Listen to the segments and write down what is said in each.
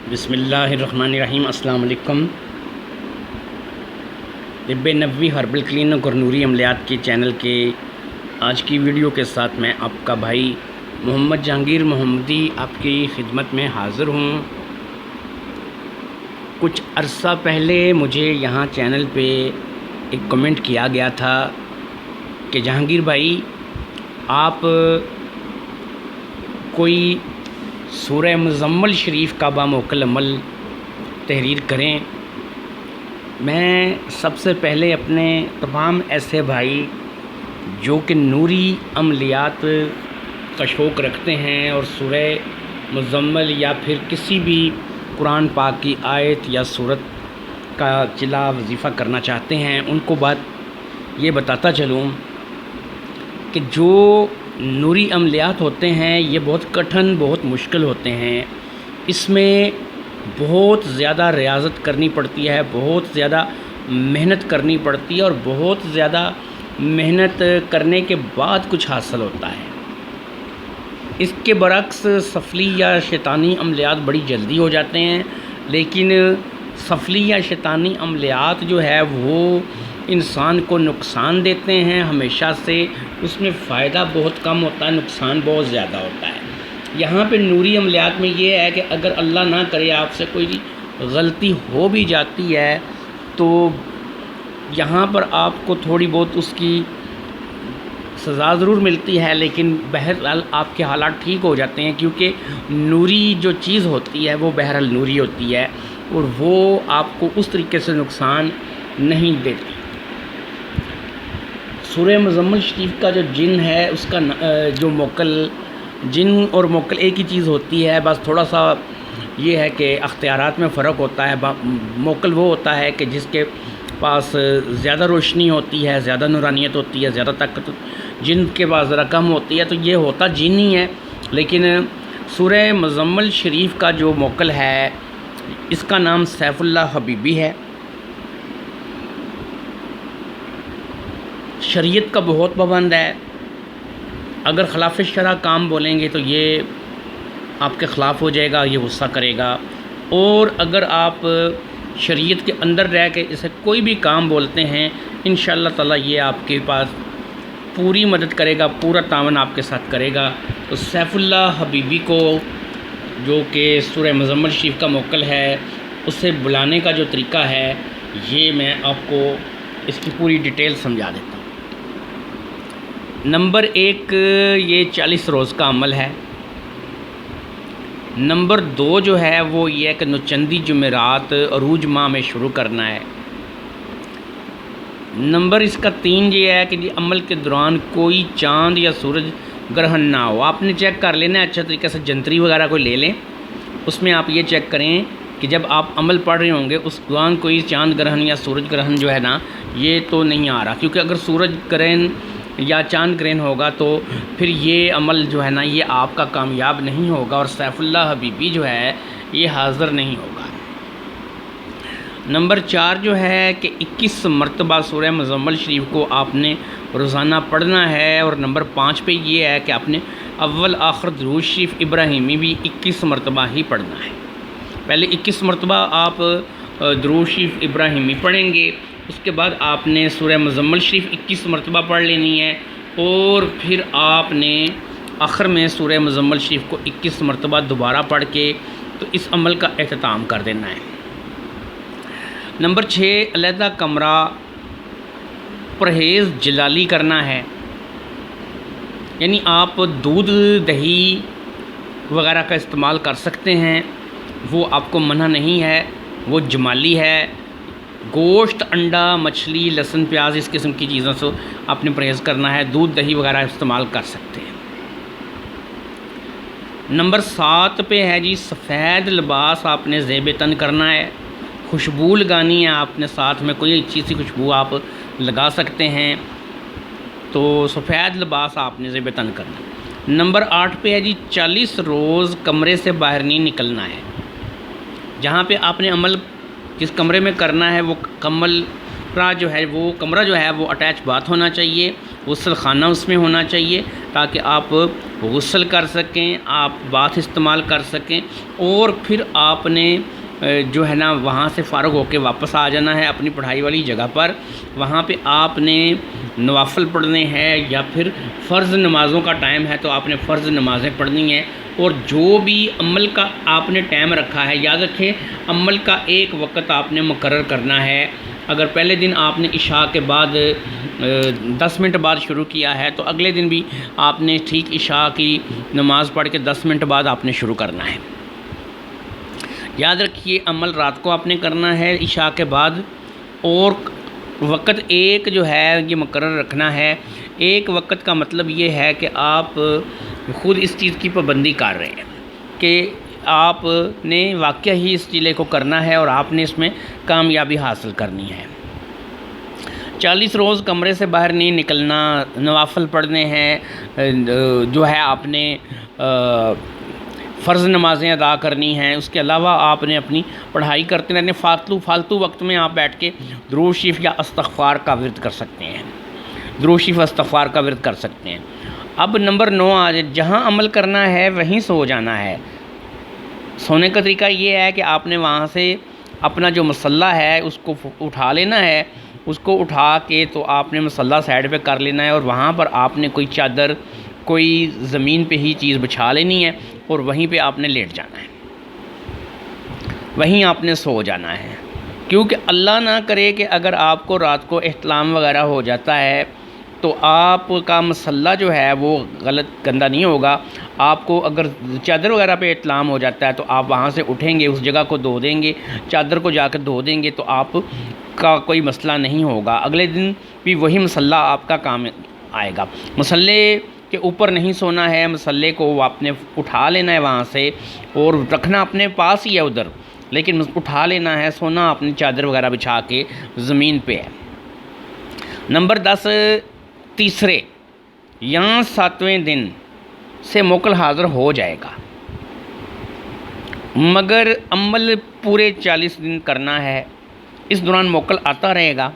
بسم اللہ الرحمن الرحیم۔ السلام علیکم۔ طب نبوی ہربل کلینک اور نوری عملیات کے چینل کے آج کی ویڈیو کے ساتھ میں آپ کا بھائی محمد جہانگیر محمدی آپ کی خدمت میں حاضر ہوں۔ کچھ عرصہ پہلے مجھے یہاں چینل پہ ایک کمنٹ کیا گیا تھا کہ جہانگیر بھائی آپ کوئی سورہ مزمل شریف کا باموکل عمل تحریر کریں۔ میں سب سے پہلے اپنے تمام ایسے بھائی جو کہ نوری عملیات کا شوق رکھتے ہیں اور سورہ مزمل یا پھر کسی بھی قرآن پاک کی آیت یا سورت کا چلا وظیفہ کرنا چاہتے ہیں، ان کو بات یہ بتاتا چلوں کہ جو نوری عملیات ہوتے ہیں یہ بہت کٹھن، بہت مشکل ہوتے ہیں۔ اس میں بہت زیادہ ریاضت کرنی پڑتی ہے، بہت زیادہ محنت کرنی پڑتی ہے اور بہت زیادہ محنت کرنے کے بعد کچھ حاصل ہوتا ہے۔ اس کے برعکس سفلی یا شیطانی عملیات بڑی جلدی ہو جاتے ہیں، لیکن سفلی یا شیطانی عملیات جو ہے وہ انسان کو نقصان دیتے ہیں ہمیشہ سے۔ اس میں فائدہ بہت کم ہوتا ہے، نقصان بہت زیادہ ہوتا ہے۔ یہاں پہ نوری عملیات میں یہ ہے کہ اگر اللہ نہ کرے آپ سے کوئی غلطی ہو بھی جاتی ہے تو یہاں پر آپ کو تھوڑی بہت اس کی سزا ضرور ملتی ہے، لیکن بہرحال آپ کے حالات ٹھیک ہو جاتے ہیں، کیونکہ نوری جو چیز ہوتی ہے وہ بہرحال نوری ہوتی ہے اور وہ آپ کو اس طریقے سے نقصان نہیں دیتی۔ سورہ مزمل شریف کا جو جن ہے اس کا جو موکل، جن اور موکل ایک ہی چیز ہوتی ہے، بس تھوڑا سا یہ ہے کہ اختیارات میں فرق ہوتا ہے۔ موکل وہ ہوتا ہے کہ جس کے پاس زیادہ روشنی ہوتی ہے، زیادہ نورانیت ہوتی ہے، زیادہ طاقت، جن کے پاس ذرا کم ہوتی ہے، تو یہ ہوتا جن ہی ہے۔ لیکن سورہ مزمل شریف کا جو موکل ہے اس کا نام سیف اللہ حبیبی ہے۔ شریعت کا بہت پابند ہے، اگر خلاف شرع کام بولیں گے تو یہ آپ کے خلاف ہو جائے گا، یہ غصہ کرے گا، اور اگر آپ شریعت کے اندر رہ کے اسے کوئی بھی کام بولتے ہیں انشاءاللہ تعالیٰ یہ آپ کے پاس پوری مدد کرے گا، پورا تعاون آپ کے ساتھ کرے گا۔ تو سیف اللہ حبیبی کو جو کہ سورہ مزمل شریف کا موکل ہے اسے بلانے کا جو طریقہ ہے یہ میں آپ کو اس کی پوری ڈیٹیل سمجھا دیتا ہوں۔ نمبر 1 یہ 40 روز کا عمل ہے۔ نمبر 2 جو ہے وہ یہ ہے کہ نوچندی جمعرات عروج ماہ میں شروع کرنا ہے۔ نمبر اس کا 3 یہ ہے کہ عمل کے دوران کوئی چاند یا سورج گرہن نہ ہو۔ آپ نے چیک کر لینا ہے اچھا طریقے سے، جنتری وغیرہ کوئی لے لیں، اس میں آپ یہ چیک کریں کہ جب آپ عمل پڑھ رہے ہوں گے اس دوران کوئی چاند گرہن یا سورج گرہن جو ہے نا یہ تو نہیں آ رہا، کیونکہ اگر سورج گرہن یا چاند گرہن ہوگا تو پھر یہ عمل جو ہے نا یہ آپ کا کامیاب نہیں ہوگا اور سیف اللہ حبیبی جو ہے یہ حاضر نہیں ہوگا۔ نمبر 4 جو ہے کہ 21 مرتبہ سورہ مزمل شریف کو آپ نے روزانہ پڑھنا ہے، اور نمبر 5 پہ یہ ہے کہ آپ نے اول آخر درود شریف ابراہیمی بھی 21 مرتبہ ہی پڑھنا ہے۔ پہلے 21 مرتبہ آپ درود شریف ابراہیمی پڑھیں گے، اس کے بعد آپ نے سورہ مزمل شریف 21 مرتبہ پڑھ لینی ہے، اور پھر آپ نے آخر میں سورہ مزمل شریف کو 21 مرتبہ دوبارہ پڑھ کے تو اس عمل کا اختتام کر دینا ہے۔ نمبر 6 علیحدہ کمرہ پرہیز جلالی کرنا ہے، یعنی آپ دودھ دہی وغیرہ کا استعمال کر سکتے ہیں، وہ آپ کو منع نہیں ہے، وہ جمالی ہے۔ گوشت، انڈا، مچھلی، لہسن، پیاز اس قسم کی چیزوں سے آپ نے پرہیز کرنا ہے، دودھ دہی وغیرہ استعمال کر سکتے ہیں۔ نمبر 7 پہ ہے جی سفید لباس آپ نے زیب تن کرنا ہے، خوشبو لگانی ہے، آپ نے ساتھ میں کوئی اچھی سی خوشبو آپ لگا سکتے ہیں، تو سفید لباس آپ نے زیب تن کرنا ہے۔ نمبر 8 پہ ہے جی 40 روز کمرے سے باہر نہیں نکلنا ہے۔ جہاں پہ آپ نے عمل جس کمرے میں کرنا ہے وہ کمرہ جو ہے وہ اٹیچ باتھ ہونا چاہیے، غسل خانہ اس میں ہونا چاہیے، تاکہ آپ غسل کر سکیں، آپ باتھ استعمال کر سکیں، اور پھر آپ نے جو ہے نا وہاں سے فارغ ہو کے واپس آ جانا ہے اپنی پڑھائی والی جگہ پر۔ وہاں پہ آپ نے نوافل پڑھنے ہیں، یا پھر فرض نمازوں کا ٹائم ہے تو آپ نے فرض نمازیں پڑھنی ہیں، اور جو بھی عمل کا آپ نے ٹائم رکھا ہے، یاد رکھیں عمل کا ایک وقت آپ نے مقرر کرنا ہے۔ اگر پہلے دن آپ نے عشاء کے بعد 10 منٹ بعد شروع کیا ہے تو اگلے دن بھی آپ نے ٹھیک عشاء کی نماز پڑھ کے 10 منٹ بعد آپ نے شروع کرنا ہے۔ یاد رکھیے عمل رات کو آپ نے کرنا ہے عشاء کے بعد، اور وقت ایک جو ہے یہ مقرر رکھنا ہے۔ ایک وقت کا مطلب یہ ہے کہ آپ خود اس چیز کی پابندی کر رہے ہیں کہ آپ نے واقعہ ہی اس چیلے کو کرنا ہے اور آپ نے اس میں کامیابی حاصل کرنی ہے۔ 40 روز کمرے سے باہر نہیں نکلنا، نوافل پڑھنے ہیں، جو ہے آپ نے فرض نمازیں ادا کرنی ہیں، اس کے علاوہ آپ نے اپنی پڑھائی کرتے رہنے۔ فالتو وقت میں آپ بیٹھ کے درود شریف یا استغفار کا ورد کر سکتے ہیں، درود شریف استغفار کا ورد کر سکتے ہیں۔ اب نمبر 9 آ جائے، جہاں عمل کرنا ہے وہیں سو جانا ہے۔ سونے کا طریقہ یہ ہے کہ آپ نے وہاں سے اپنا جو مصلی ہے اس کو اٹھا لینا ہے، اس کو اٹھا کے تو آپ نے مصلی سائڈ پہ کر لینا ہے، اور وہاں پر آپ نے کوئی چادر، کوئی زمین پہ ہی چیز بچھا لینی ہے، اور وہیں پہ آپ نے لیٹ جانا ہے، وہیں آپ نے سو جانا ہے۔ کیونکہ اللہ نہ کرے کہ اگر آپ کو رات کو احتلام وغیرہ ہو جاتا ہے تو آپ کا مصلی جو ہے وہ غلط گندہ نہیں ہوگا۔ آپ کو اگر چادر وغیرہ پہ احتلام ہو جاتا ہے تو آپ وہاں سے اٹھیں گے، اس جگہ کو دھو دیں گے، چادر کو جا کے دھو دیں گے، تو آپ کا کوئی مسئلہ نہیں ہوگا۔ اگلے دن بھی وہی مصلی آپ کا کام آئے گا۔ مصلی کے اوپر نہیں سونا ہے، مصلی کو آپ نے اٹھا لینا ہے وہاں سے، اور رکھنا اپنے پاس ہی ہے ادھر، لیکن اٹھا لینا ہے، سونا اپنی چادر وغیرہ بچھا کے زمین پہ ہے۔ نمبر 10 تیسرے یا 7ویں دن سے موکل حاضر ہو جائے گا، مگر عمل پورے 40 دن کرنا ہے۔ اس دوران موکل آتا رہے گا،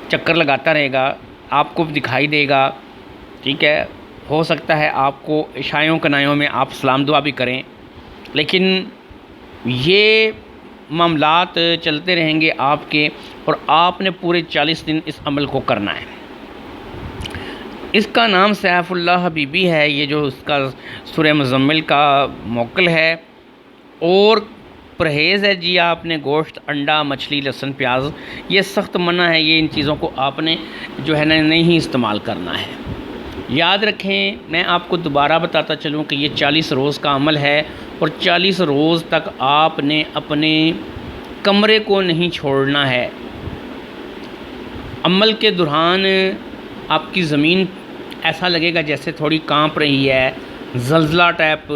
چکر لگاتا رہے گا، آپ کو دکھائی دے گا، ٹھیک ہے۔ ہو سکتا ہے آپ کو عشائیوں کنائیوں میں آپ سلام دعا بھی کریں، لیکن یہ معاملات چلتے رہیں گے آپ کے، اور آپ نے پورے 40 دن اس عمل کو کرنا ہے۔ اس کا نام سیف اللہ حبیبی ہے، یہ جو اس کا سورہ مزمل کا موکل ہے، اور پرہیز ہے جی آپ نے گوشت، انڈا، مچھلی، لہسن، پیاز، یہ سخت منع ہے، یہ ان چیزوں کو آپ نے جو ہے نا نہیں استعمال کرنا ہے۔ یاد رکھیں، میں آپ کو دوبارہ بتاتا چلوں کہ یہ 40 روز کا عمل ہے، اور 40 روز تک آپ نے اپنے کمرے کو نہیں چھوڑنا ہے۔ عمل کے دوران آپ کی زمین ایسا لگے گا جیسے تھوڑی کانپ رہی ہے، زلزلہ ٹائپ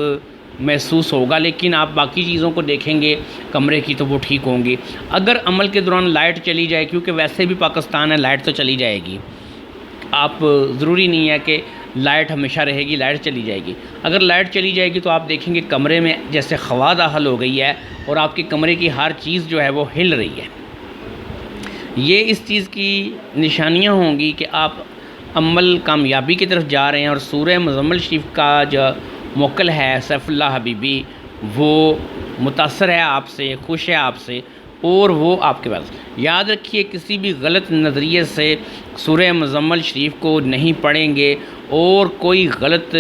محسوس ہوگا، لیکن آپ باقی چیزوں کو دیکھیں گے کمرے کی تو وہ ٹھیک ہوں گی۔ اگر عمل کے دوران لائٹ چلی جائے، کیونکہ ویسے بھی پاکستان ہے، لائٹ تو چلی جائے گی، آپ ضروری نہیں ہے کہ لائٹ ہمیشہ رہے گی، لائٹ چلی جائے گی۔ اگر لائٹ چلی جائے گی تو آپ دیکھیں گے کمرے میں جیسے خوا داخل ہو گئی ہے، اور آپ کے کمرے کی ہر چیز جو ہے وہ ہل رہی ہے۔ یہ اس چیز کی نشانیاں ہوں گی کہ آپ عمل کامیابی کی طرف جا رہے ہیں، اور سورہ مزمل شریف کا جو موکل ہے سیف اللہ حبیبی، وہ متاثر ہے آپ سے، خوش ہے آپ سے، اور وہ آپ کے پاس۔ یاد رکھیے کسی بھی غلط نظریے سے سورہ مزمل شریف کو نہیں پڑھیں گے، اور کوئی غلط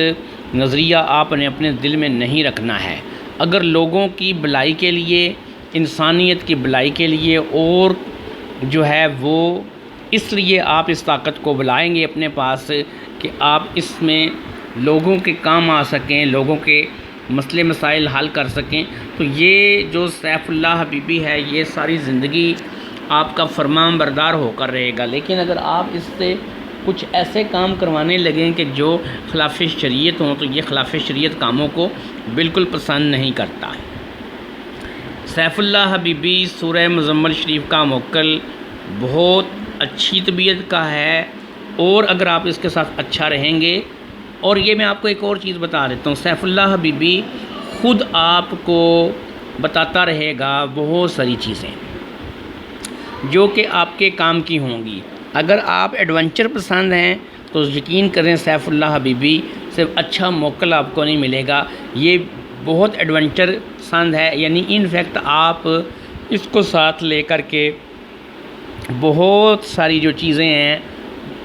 نظریہ آپ نے اپنے دل میں نہیں رکھنا ہے۔ اگر لوگوں کی بھلائی کے لیے، انسانیت کی بھلائی کے لیے، اور جو ہے وہ اس لیے آپ اس طاقت کو بلائیں گے اپنے پاس کہ آپ اس میں لوگوں کے کام آ سکیں، لوگوں کے مسئلے مسائل حل کر سکیں، تو یہ جو سیف اللہ حبیبی ہے یہ ساری زندگی آپ کا فرمان بردار ہو کر رہے گا۔ لیکن اگر آپ اس سے کچھ ایسے کام کروانے لگیں کہ جو خلاف شریعت ہوں، تو یہ خلاف شریعت کاموں کو بالکل پسند نہیں کرتا۔ سیف اللہ حبیبی سورہ مزمل شریف کا موکل بہت اچھی طبیعت کا ہے، اور اگر آپ اس کے ساتھ اچھا رہیں گے، اور یہ میں آپ کو ایک اور چیز بتا دیتا ہوں، سیف اللہ حبیبی خود آپ کو بتاتا رہے گا بہت ساری چیزیں جو کہ آپ کے کام کی ہوں گی۔ اگر آپ ایڈونچر پسند ہیں تو یقین کریں سیف اللہ حبیبی سے اچھا موکل آپ کو نہیں ملے گا۔ یہ بہت ایڈونچر پسند ہے، یعنی ان فیکٹ آپ اس کو ساتھ لے کر کے بہت ساری جو چیزیں ہیں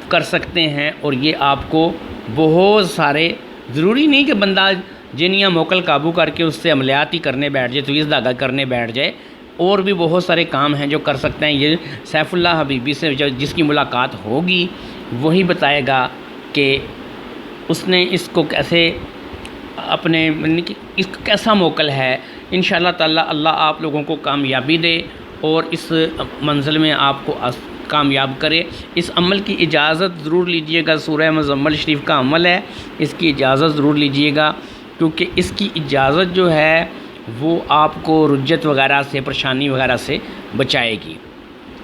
کر سکتے ہیں، اور یہ آپ کو بہت سارے، ضروری نہیں کہ بندہ جن یا موکل قابو کر کے اس سے عملیات ہی کرنے بیٹھ جائے، تویز دھاگا کرنے بیٹھ جائے، اور بھی بہت سارے کام ہیں جو کر سکتے ہیں۔ یہ سیف اللہ حبیبی سے جس کی ملاقات ہوگی وہی بتائے گا کہ اس نے اس کو کیسے اپنے اس کا کیسا موکل ہے۔ انشاءاللہ تعالی اللہ آپ لوگوں کو کامیابی دے اور اس منزل میں آپ کو کامیاب کرے۔ اس عمل کی اجازت ضرور لیجئے گا، سورہ مزمل شریف کا عمل ہے، اس کی اجازت ضرور لیجئے گا، کیونکہ اس کی اجازت جو ہے وہ آپ کو رجت وغیرہ سے، پریشانی وغیرہ سے بچائے گی۔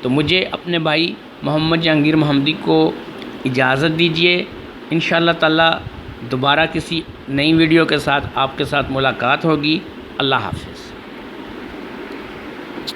تو مجھے اپنے بھائی محمد جہانگیر محمدی کو اجازت دیجئے، انشاءاللہ تعالی دوبارہ کسی نئی ویڈیو کے ساتھ آپ کے ساتھ ملاقات ہوگی۔ اللہ حافظ۔